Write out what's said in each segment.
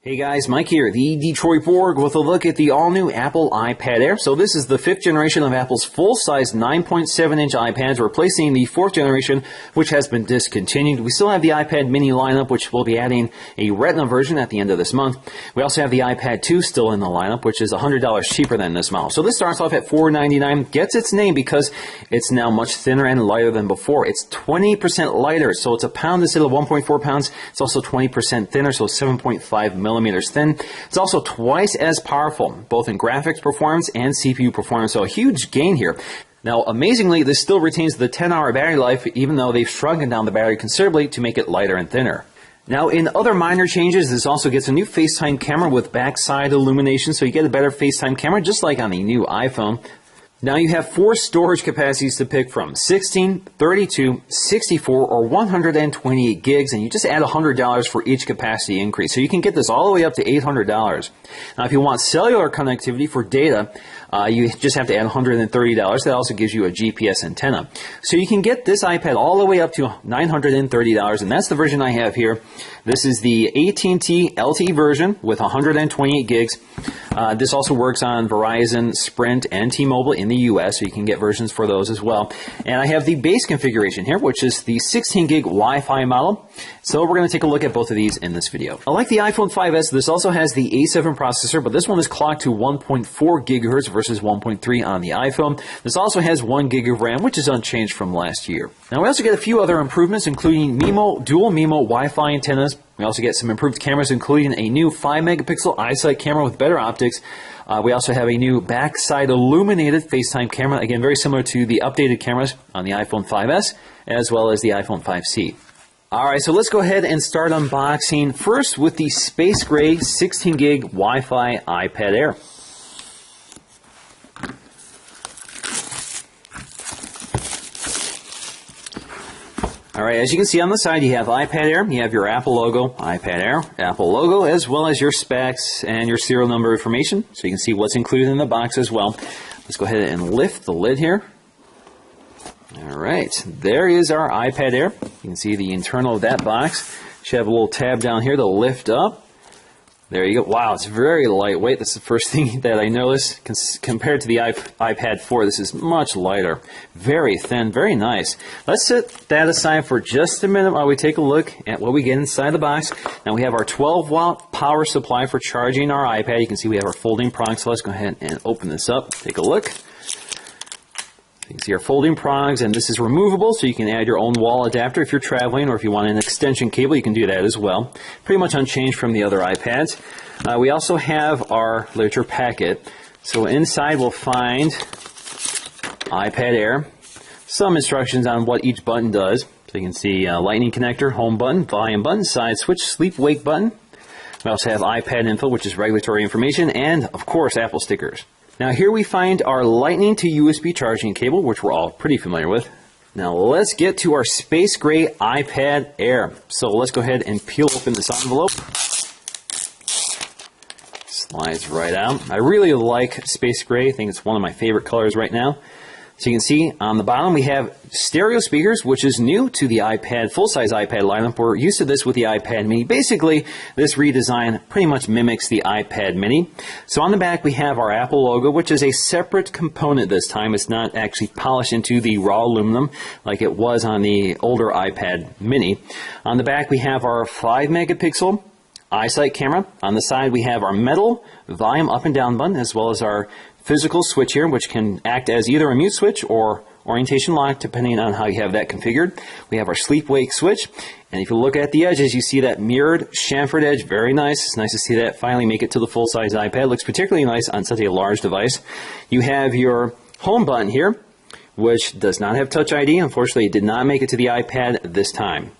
Hey guys, Mike here, the Detroit Borg, with a look at the all-new Apple iPad Air. So this is the 5th generation of Apple's full-size 9.7-inch iPads, replacing the 4th generation, which has been discontinued. We still have the iPad mini lineup, which will be adding a Retina version at the end of this month. We also have the iPad 2 still in the lineup, which is $100 cheaper than this model. So this starts off at $499, gets its name because it's now much thinner and lighter than before. It's 20% lighter, so it's a pound instead of 1.4 pounds. It's also 20% thinner, so 7.5 millimeters thin. It's also twice as powerful, both in graphics performance and CPU performance, so a huge gain here. Now, amazingly, this still retains the 10-hour battery life, even though they've shrunken down the battery considerably to make it lighter and thinner. Now, in other minor changes, this also gets a new FaceTime camera with backside illumination, so you get a better FaceTime camera, just like on the new iPhone. Now you have 4 storage capacities to pick from: 16, 32, 64, or 128 gigs, and you just add $100 for each capacity increase. So you can get this all the way up to $800. Now if you want cellular connectivity for data, you just have to add $130. That also gives you a GPS antenna. So you can get this iPad all the way up to $930, and that's the version I have here. This is the AT&T LTE version with 128 gigs. This also works on Verizon, Sprint, and T-Mobile in the US, so you can get versions for those as well. And I have the base configuration here, which is the 16 gig Wi-Fi model. So we're going to take a look at both of these in this video. Like the iPhone 5S, this also has the A7 processor, but this one is clocked to 1.4 gigahertz versus 1.3 on the iPhone. This also has 1 gig of RAM, which is unchanged from last year. Now we also get a few other improvements, including dual MIMO Wi-Fi antennas. We also get some improved cameras, including a new 5-megapixel iSight camera with better optics. We also have a new backside illuminated FaceTime camera, again very similar to the updated cameras on the iPhone 5S as well as the iPhone 5C. Alright, so let's go ahead and start unboxing first with the Space Gray 16 gig Wi-Fi iPad Air. Alright, as you can see on the side, you have iPad Air, you have your Apple logo, iPad Air, Apple logo, as well as your specs and your serial number information, so you can see what's included in the box as well. Let's go ahead and lift the lid here. Alright, there is our iPad Air. You can see the internal of that box. You should have a little tab down here to lift up. There you go. Wow, it's very lightweight. That's the first thing that I noticed. Compared to the iPad 4, this is much lighter. Very thin, very nice. Let's set that aside for just a minute while we take a look at what we get inside the box. Now we have our 12-watt power supply for charging our iPad. You can see we have our folding prongs, so let's go ahead and open this up. Take a look. You can see our folding prongs, and this is removable, so you can add your own wall adapter if you're traveling, or if you want an extension cable, you can do that as well. Pretty much unchanged from the other iPads. We also have our literature packet. So inside we'll find iPad Air, some instructions on what each button does. So you can see lightning connector, home button, volume button, side switch, sleep wake button. We also have iPad info, which is regulatory information, and of course Apple stickers. Now here we find our Lightning to USB charging cable, which we're all pretty familiar with. Now let's get to our Space Gray iPad Air. So let's go ahead and peel open this envelope. Slides right out. I really like Space Gray. I think it's one of my favorite colors right now. So you can see on the bottom we have stereo speakers, which is new to the iPad, full-size iPad lineup. We're used to this with the iPad mini. Basically, this redesign pretty much mimics the iPad mini. So on the back we have our Apple logo, which is a separate component this time. It's not actually polished into the raw aluminum like it was on the older iPad mini. On the back we have our 5-megapixel iSight camera. On the side we have our metal volume up and down button, as well as our physical switch here, which can act as either a mute switch or orientation lock, depending on how you have that configured. We have our sleep wake switch, and if you look at the edges, you see that mirrored chamfered edge. Very nice. It's nice to see that finally make it to the full-size iPad. Looks particularly nice on such a large device. You have your home button here, which does not have Touch ID. Unfortunately, it did not make it to the iPad this time.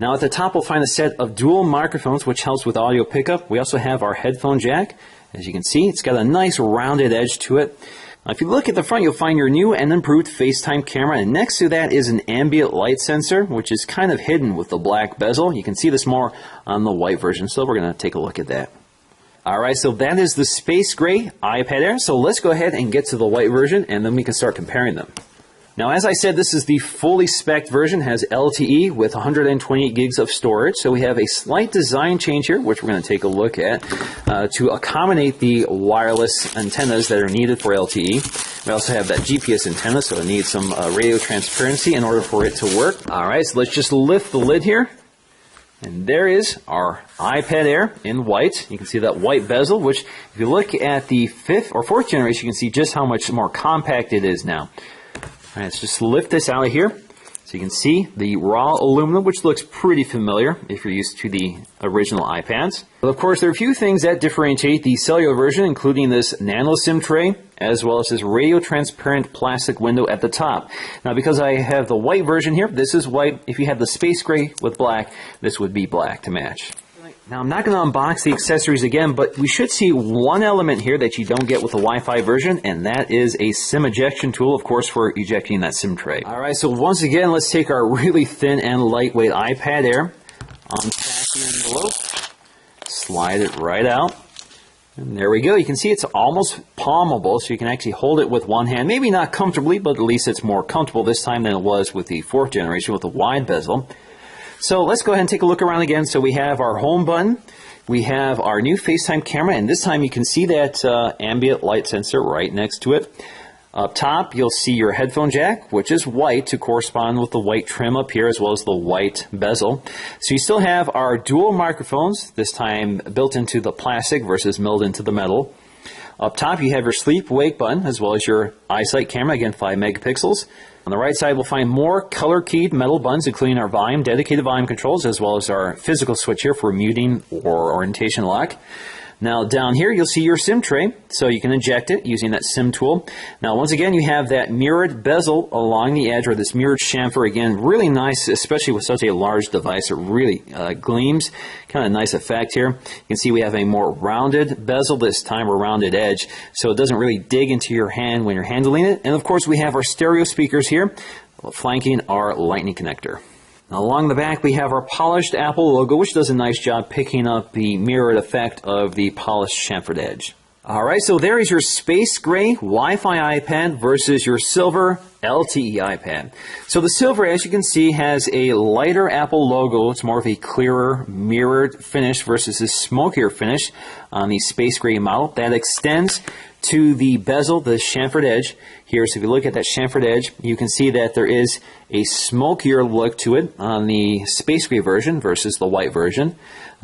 Now at the top we'll find a set of dual microphones, which helps with audio pickup. We also have our headphone jack. As you can see, it's got a nice rounded edge to it. Now, if you look at the front, you'll find your new and improved FaceTime camera, and next to that is an ambient light sensor, which is kind of hidden with the black bezel. You can see this more on the white version, so we're going to take a look at that. Alright, so that is the Space Gray iPad Air. So let's go ahead and get to the white version, and then we can start comparing them. Now, as I said, this is the fully spec'd version, has LTE with 128 gigs of storage. So we have a slight design change here, which we're going to take a look at, to accommodate the wireless antennas that are needed for LTE. We also have that GPS antenna, so it needs some radio transparency in order for it to work. All right, so let's just lift the lid here. And there is our iPad Air in white. You can see that white bezel, which if you look at the 5th or 4th generation, you can see just how much more compact it is now. All right, let's just lift this out of here. So you can see the raw aluminum, which looks pretty familiar if you're used to the original iPads. But of course, there are a few things that differentiate the cellular version, including this nano SIM tray, as well as this radio transparent plastic window at the top. Now, because I have the white version here, this is white. If you have the space gray with black, this would be black to match. Now, I'm not going to unbox the accessories again, but we should see one element here that you don't get with the Wi-Fi version, and that is a SIM ejection tool, of course, for ejecting that SIM tray. All right, so once again, let's take our really thin and lightweight iPad Air, unpack the envelope, slide it right out, and there we go. You can see it's almost palmable, so you can actually hold it with one hand. Maybe not comfortably, but at least it's more comfortable this time than it was with the 4th generation with the wide bezel. So let's go ahead and take a look around again. So we have our home button, we have our new FaceTime camera, and this time you can see that ambient light sensor right next to it. Up top, you'll see your headphone jack, which is white to correspond with the white trim up here, as well as the white bezel. So you still have our dual microphones, this time built into the plastic versus milled into the metal. Up top, you have your sleep-wake button, as well as your eyesight camera, again 5 megapixels. On the right side, we'll find more color-keyed metal buttons, including our volume, dedicated volume controls, as well as our physical switch here for muting or orientation lock. Now, down here, you'll see your SIM tray, so you can eject it using that SIM tool. Now, once again, you have that mirrored bezel along the edge, or this mirrored chamfer. Again, really nice, especially with such a large device. It really gleams. Kind of nice effect here. You can see we have a more rounded bezel this time, or rounded edge, so it doesn't really dig into your hand when you're handling it. And, of course, we have our stereo speakers here, flanking our Lightning connector. Now, along the back, we have our polished Apple logo, which does a nice job picking up the mirrored effect of the polished chamfered edge. All right, so there is your space gray Wi-Fi iPad versus your silver LTE iPad. So the silver, as you can see, has a lighter Apple logo. It's more of a clearer, mirrored finish versus a smokier finish on the space gray model. That extends to the bezel, the chamfered edge here. So if you look at that chamfered edge, you can see that there is a smokier look to it on the space gray version versus the white version.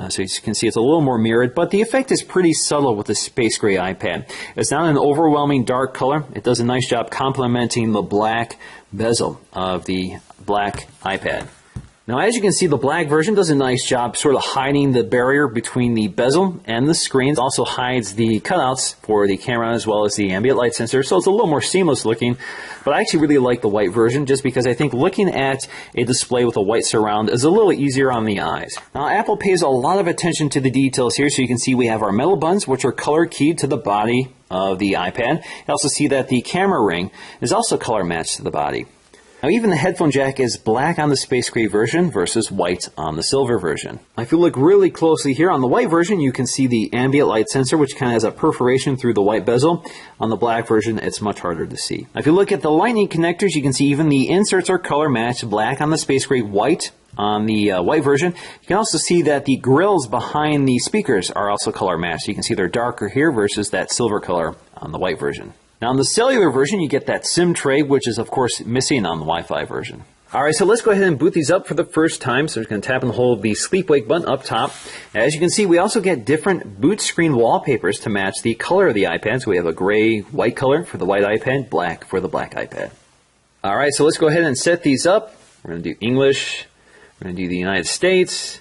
So you can see it's a little more mirrored, but the effect is pretty subtle with the space gray iPad. It's not an overwhelming dark color. It does a nice job complementing the black bezel of the black iPad. Now, as you can see, the black version does a nice job sort of hiding the barrier between the bezel and the screen. It also hides the cutouts for the camera as well as the ambient light sensor, so it's a little more seamless looking. But I actually really like the white version just because I think looking at a display with a white surround is a little easier on the eyes. Now, Apple pays a lot of attention to the details here, so you can see we have our metal buttons, which are color keyed to the body of the iPad. You also see that the camera ring is also color matched to the body. Now, even the headphone jack is black on the space gray version versus white on the silver version. Now, if you look really closely here on the white version, you can see the ambient light sensor, which kind of has a perforation through the white bezel. On the black version, it's much harder to see. Now, if you look at the Lightning connectors, you can see even the inserts are color matched, black on the space gray, white on the white version. You can also see that the grills behind the speakers are also color matched. You can see they're darker here versus that silver color on the white version. Now, on the cellular version, you get that SIM tray, which is, of course, missing on the Wi-Fi version. All right, so let's go ahead and boot these up for the first time. So we're going to tap and hold the sleep-wake button up top. As you can see, we also get different boot screen wallpapers to match the color of the iPad. So we have a gray-white color for the white iPad, black for the black iPad. All right, so let's go ahead and set these up. We're going to do English. We're going to do the United States.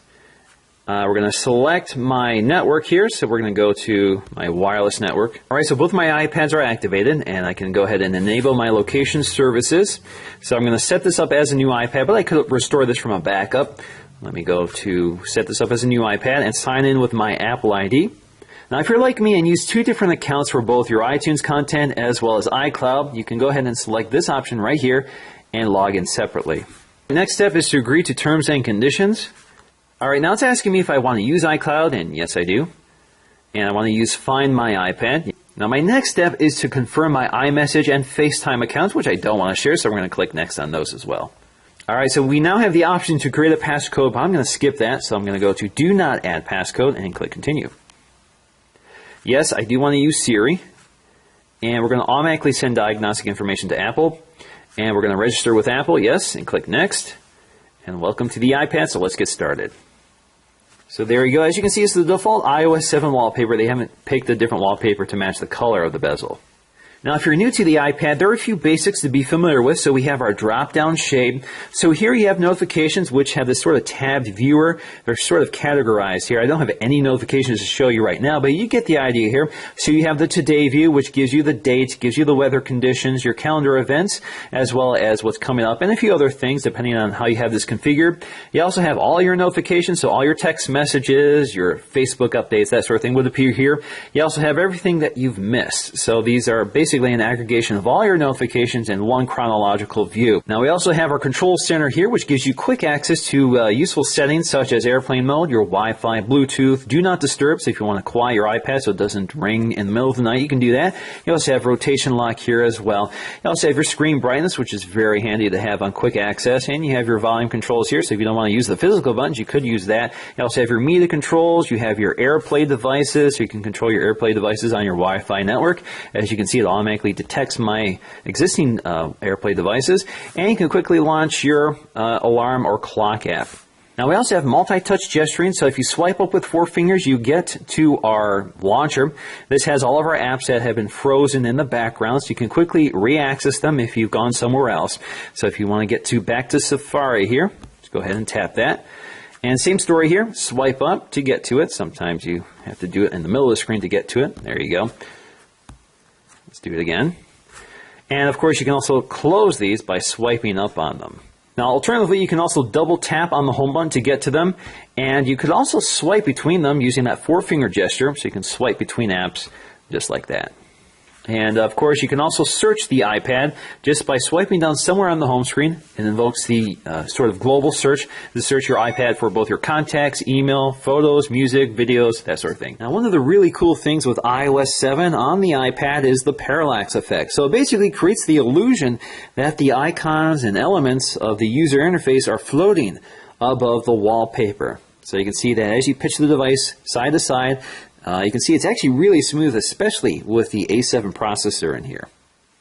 We're going to select my network here, so we're going to go to my wireless network. All right, so both my iPads are activated, and I can go ahead and enable my location services. So I'm going to set this up as a new iPad, but I could restore this from a backup. Let me go to set this up as a new iPad and sign in with my Apple ID. Now, if you're like me and use two different accounts for both your iTunes content as well as iCloud, you can go ahead and select this option right here and log in separately. The next step is to agree to terms and conditions. All right, now it's asking me if I want to use iCloud, and yes, I do. And I want to use Find My iPad. Now my next step is to confirm my iMessage and FaceTime accounts, which I don't want to share, so we're going to click Next on those as well. Alright, so we now have the option to create a passcode, but I'm going to skip that, so I'm going to go to Do Not Add Passcode and click Continue. Yes, I do want to use Siri, and we're going to automatically send diagnostic information to Apple, and we're going to register with Apple, yes, and click Next, and welcome to the iPad, so let's get started. So there you go. As you can see, it's the default iOS 7 wallpaper. They haven't picked a different wallpaper to match the color of the bezel. Now, if you're new to the iPad, there are a few basics to be familiar with. So we have our drop-down shade. So here you have notifications, which have this sort of tabbed viewer. They're sort of categorized here. I don't have any notifications to show you right now, but you get the idea here. So you have the Today view, which gives you the date, gives you the weather conditions, your calendar events, as well as what's coming up, and a few other things, depending on how you have this configured. You also have all your notifications, so all your text messages, your Facebook updates, that sort of thing would appear here. You also have everything that you've missed. So these are basically an aggregation of all your notifications in one chronological view. Now we also have our control center here, which gives you quick access to useful settings such as airplane mode, your Wi-Fi, Bluetooth, do not disturb, so if you want to quiet your iPad so it doesn't ring in the middle of the night, you can do that. You also have rotation lock here as well. You also have your screen brightness, which is very handy to have on quick access, and you have your volume controls here, so if you don't want to use the physical buttons, you could use that. You also have your media controls, you have your AirPlay devices, so you can control your AirPlay devices on your Wi-Fi network. As you can see, it automatically detects my existing AirPlay devices, and you can quickly launch your alarm or clock app. Now we also have multi-touch gesturing, so if you swipe up with 4 fingers, you get to our launcher. This has all of our apps that have been frozen in the background, so you can quickly re-access them if you've gone somewhere else. So if you want to get back to Safari here, just go ahead and tap that. And same story here, swipe up to get to it. Sometimes you have to do it in the middle of the screen to get to it. There you go. Let's do it again. And of course you can also close these by swiping up on them. Now alternatively, you can also double tap on the home button to get to them, and you could also swipe between them using that 4-finger gesture, so you can swipe between apps just like that. And of course you can also search the iPad just by swiping down somewhere on the home screen. It invokes the sort of global search to search your iPad for both your contacts, email, photos, music, videos, that sort of thing. Now one of the really cool things with iOS 7 on the iPad is the parallax effect. So it basically creates the illusion that the icons and elements of the user interface are floating above the wallpaper. So you can see that as you pitch the device side to side, you can see it's actually really smooth, especially with the A7 processor in here.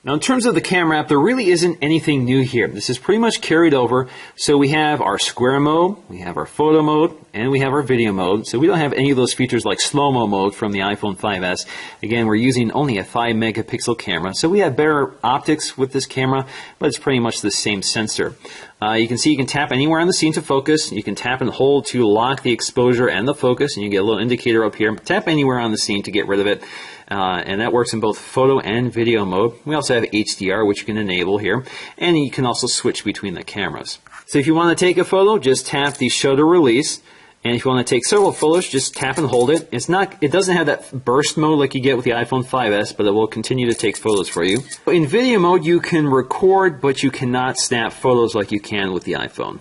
Now in terms of the camera app, there really isn't anything new here. This is pretty much carried over. So we have our square mode, we have our photo mode, and we have our video mode. So we don't have any of those features like slow-mo mode from the iPhone 5S. Again, we're using only a 5 megapixel camera. So we have better optics with this camera, but it's pretty much the same sensor. You can see you can tap anywhere on the scene to focus. You can tap and hold to lock the exposure and the focus, and you get a little indicator up here. Tap anywhere on the scene to get rid of it, and that works in both photo and video mode. We also have HDR, which you can enable here, and you can also switch between the cameras. So if you want to take a photo, just tap the shutter release. And if you want to take several photos, just tap and hold it. It doesn't have that burst mode like you get with the iPhone 5S, but it will continue to take photos for you. In video mode, you can record, but you cannot snap photos like you can with the iPhone.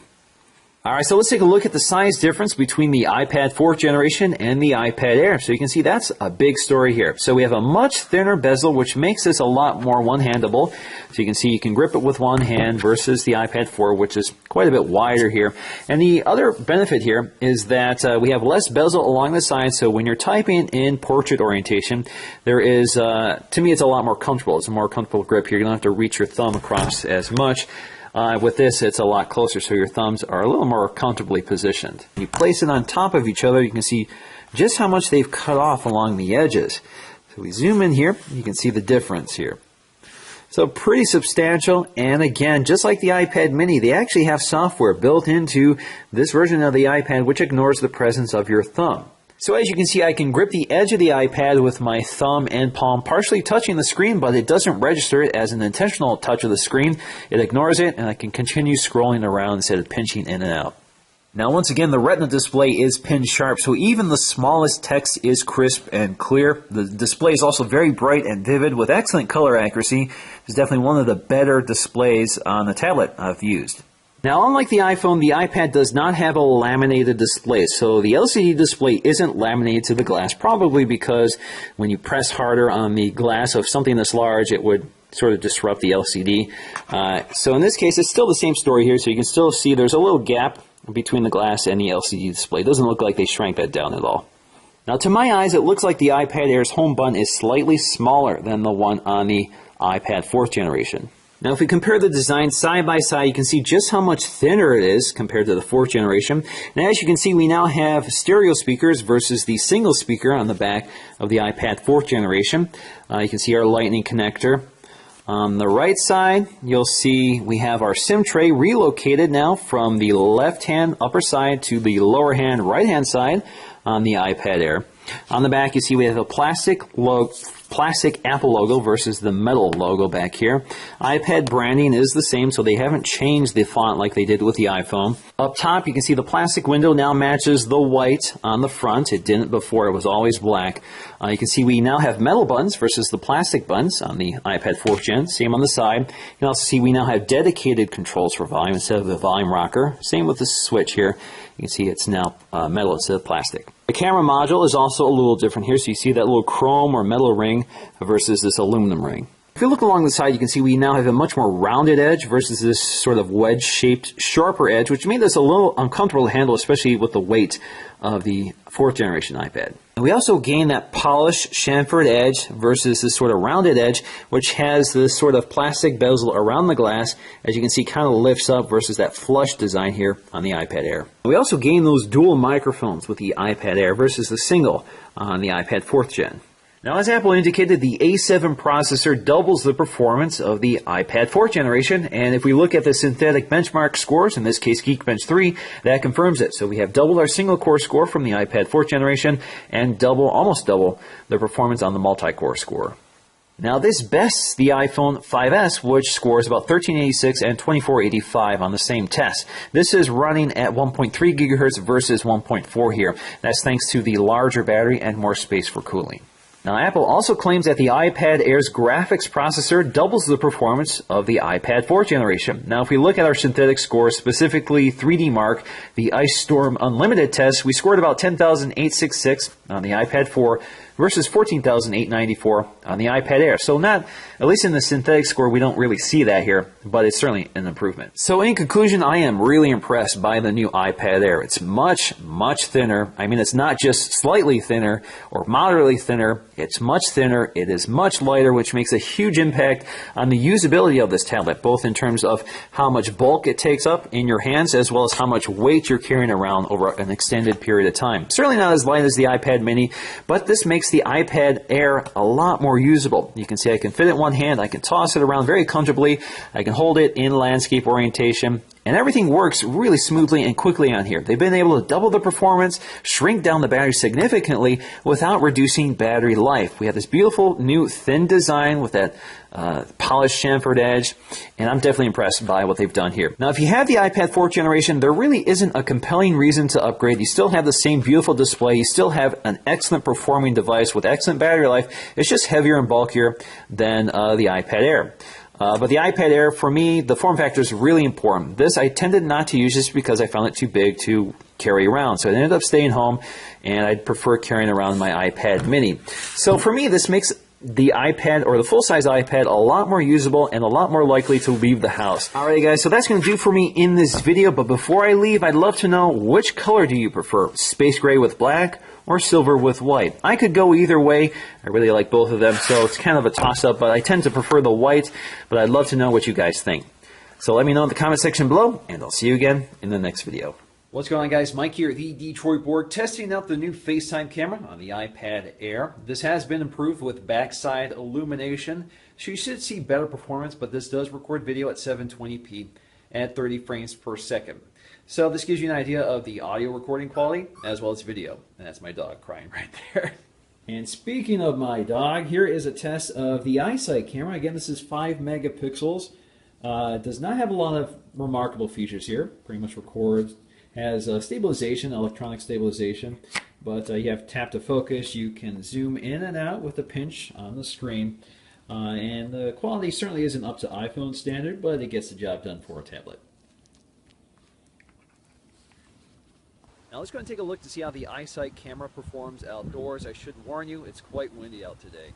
Alright, so let's take a look at the size difference between the iPad 4th generation and the iPad Air. So you can see that's a big story here. So we have a much thinner bezel, which makes this a lot more one-handable. So you can see you can grip it with one hand versus the iPad 4, which is quite a bit wider here. And the other benefit here is that we have less bezel along the side, so when you're typing in portrait orientation, there is, to me, it's a lot more comfortable. It's a more comfortable grip here. You don't have to reach your thumb across as much. With this, it's a lot closer, so your thumbs are a little more comfortably positioned. You place it on top of each other, you can see just how much they've cut off along the edges. So we zoom in here, you can see the difference here. So pretty substantial, and again, just like the iPad mini, they actually have software built into this version of the iPad which ignores the presence of your thumb. So as you can see, I can grip the edge of the iPad with my thumb and palm, partially touching the screen, but it doesn't register it as an intentional touch of the screen. It ignores it, and I can continue scrolling around instead of pinching in and out. Now once again, the Retina display is pin sharp, so even the smallest text is crisp and clear. The display is also very bright and vivid with excellent color accuracy. It's definitely one of the better displays on the tablet I've used. Now, unlike the iPhone, the iPad does not have a laminated display, so the LCD display isn't laminated to the glass, probably because when you press harder on the glass of something this large, it would sort of disrupt the LCD. So in this case, it's still the same story here, so you can still see there's a little gap between the glass and the LCD display. It doesn't look like they shrank that down at all. Now, to my eyes, it looks like the iPad Air's home button is slightly smaller than the one on the iPad 4th generation. Now, if we compare the design side by side, you can see just how much thinner it is compared to the 4th generation. And as you can see, we now have stereo speakers versus the single speaker on the back of the iPad 4th generation. You can see our Lightning connector. On the right side, you'll see we have our SIM tray relocated now from the left-hand upper side to the lower-hand right-hand side on the iPad Air. On the back, you see we have a plastic Apple logo versus the metal logo back here. iPad branding is the same, so they haven't changed the font like they did with the iPhone. Up top, you can see the plastic window now matches the white on the front. It didn't before, it was always black. You can see we now have metal buttons versus the plastic buttons on the iPad 4th Gen. Same on the side. You can also see we now have dedicated controls for volume instead of the volume rocker. Same with the switch here. You can see it's now metal instead of plastic. The camera module is also a little different here, so you see that little chrome or metal ring versus this aluminum ring. If you look along the side, you can see we now have a much more rounded edge versus this sort of wedge-shaped, sharper edge, which made this a little uncomfortable to handle, especially with the weight of the 4th generation iPad. And we also gained that polished chamfered edge versus this sort of rounded edge, which has this sort of plastic bezel around the glass, as you can see, kind of lifts up versus that flush design here on the iPad Air. We also gained those dual microphones with the iPad Air versus the single on the iPad 4th Gen. Now, as Apple indicated, the A7 processor doubles the performance of the iPad 4th generation, and if we look at the synthetic benchmark scores, in this case Geekbench 3, that confirms it. So we have doubled our single-core score from the iPad 4th generation, and almost double the performance on the multi-core score. Now, this bests the iPhone 5S, which scores about 1386 and 2485 on the same test. This is running at 1.3 gigahertz versus 1.4 here. That's thanks to the larger battery and more space for cooling. Now, Apple also claims that the iPad Air's graphics processor doubles the performance of the iPad 4th generation. Now, if we look at our synthetic scores, specifically 3D Mark, the Ice Storm Unlimited test, we scored about 10,866 on the iPad 4 versus 14,894 on the iPad Air. So not, at least in the synthetic score, we don't really see that here, but it's certainly an improvement. So in conclusion, I am really impressed by the new iPad Air. It's much, much thinner. I mean, it's not just slightly thinner or moderately thinner. It's much thinner. It is much lighter, which makes a huge impact on the usability of this tablet, both in terms of how much bulk it takes up in your hands, as well as how much weight you're carrying around over an extended period of time. Certainly not as light as the iPad mini, but this makes the iPad Air a lot more usable. You can see I can fit it in one hand, I can toss it around very comfortably, I can hold it in landscape orientation, and everything works really smoothly and quickly on here. They've been able to double the performance, shrink down the battery significantly without reducing battery life. We have this beautiful new thin design with that polished chamfered edge, and I'm definitely impressed by what they've done here. Now, if you have the iPad 4th generation, there really isn't a compelling reason to upgrade. You still have the same beautiful display. You still have an excellent performing device with excellent battery life. It's just heavier and bulkier than the iPad Air. But the iPad Air, for me, the form factor is really important. This I tended not to use just because I found it too big to carry around. So I ended up staying home, and I'd prefer carrying around my iPad mini. So for me, this makes the iPad or the full-size iPad a lot more usable and a lot more likely to leave the house. Alright guys, so that's going to do for me in this video, but before I leave, I'd love to know, which color do you prefer? Space gray with black or silver with white? I could go either way. I really like both of them, so it's kind of a toss-up, but I tend to prefer the white, but I'd love to know what you guys think. So let me know in the comment section below, and I'll see you again in the next video. What's going on, guys? Mike here at the Detroit Board, testing out the new FaceTime camera on the iPad Air. This has been improved with backside illumination, so you should see better performance, but this does record video at 720p at 30 frames per second. So this gives you an idea of the audio recording quality as well as video. And that's my dog crying right there. And speaking of my dog, here is a test of the iSight camera. Again, this is 5 megapixels. It does not have a lot of remarkable features here. Pretty much records. Has stabilization, electronic stabilization, but you have tap to focus. You can zoom in and out with a pinch on the screen, and the quality certainly isn't up to iPhone standard, but it gets the job done for a tablet. Now let's go and take a look to see how the EyeSight camera performs outdoors. I should warn you, it's quite windy out today.